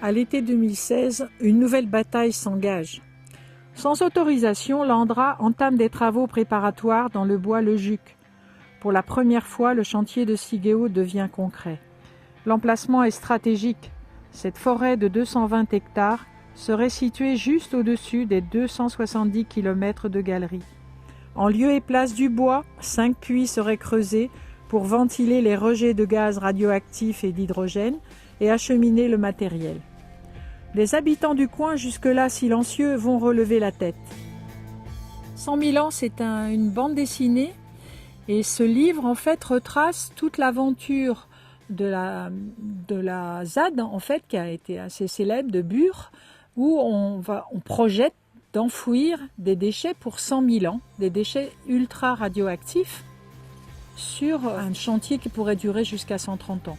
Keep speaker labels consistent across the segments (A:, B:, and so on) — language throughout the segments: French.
A: À l'été 2016, une nouvelle bataille s'engage. Sans autorisation, l'Andra entame des travaux préparatoires dans le bois Le Juc. Pour la première fois, le chantier de Cigéo devient concret. L'emplacement est stratégique. Cette forêt de 220 hectares serait située juste au-dessus des 270 km de galerie. En lieu et place du bois, 5 puits seraient creusés pour ventiler les rejets de gaz radioactifs et d'hydrogène et acheminer le matériel. Les habitants du coin, jusque-là silencieux, vont relever la tête. 100 000 ans, c'est une bande dessinée et ce livre en fait retrace toute l'aventure de la ZAD en fait, qui a été assez célèbre, de Bure, où on projette d'enfouir des déchets pour 100 000 ans, des déchets ultra radioactifs, sur un chantier qui pourrait durer jusqu'à 130 ans.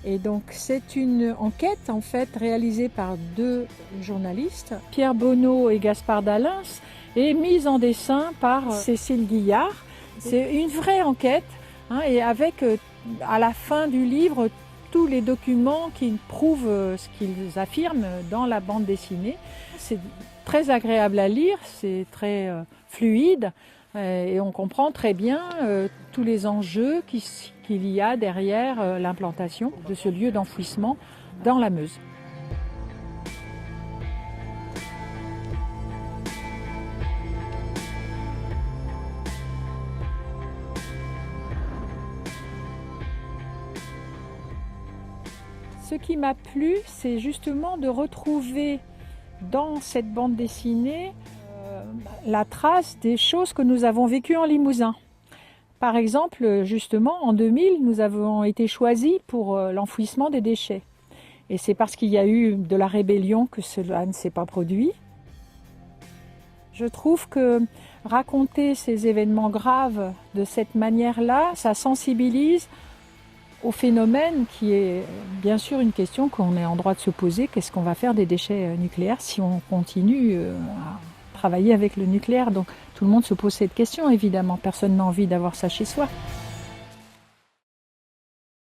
A: Et donc c'est une enquête en fait réalisée par 2 journalistes, Pierre Bonneau et Gaspard Dalins, et mise en dessin par Cécile Guillard. C'est une vraie enquête, et avec à la fin du livre tous les documents qui prouvent ce qu'ils affirment dans la bande dessinée. C'est très agréable à lire, c'est très fluide et on comprend très bien tous les enjeux qu'il y a derrière l'implantation de ce lieu d'enfouissement dans la Meuse. Ce qui m'a plu, c'est justement de retrouver dans cette bande dessinée la trace des choses que nous avons vécues en Limousin. Par exemple, justement, en 2000, nous avons été choisis pour l'enfouissement des déchets. Et c'est parce qu'il y a eu de la rébellion que cela ne s'est pas produit. Je trouve que raconter ces événements graves de cette manière-là, ça sensibilise au phénomène qui est bien sûr une question qu'on est en droit de se poser. Qu'est-ce qu'on va faire des déchets nucléaires si on continue à travailler avec le nucléaire? Donc tout le monde se pose cette question évidemment, personne n'a envie d'avoir ça chez soi.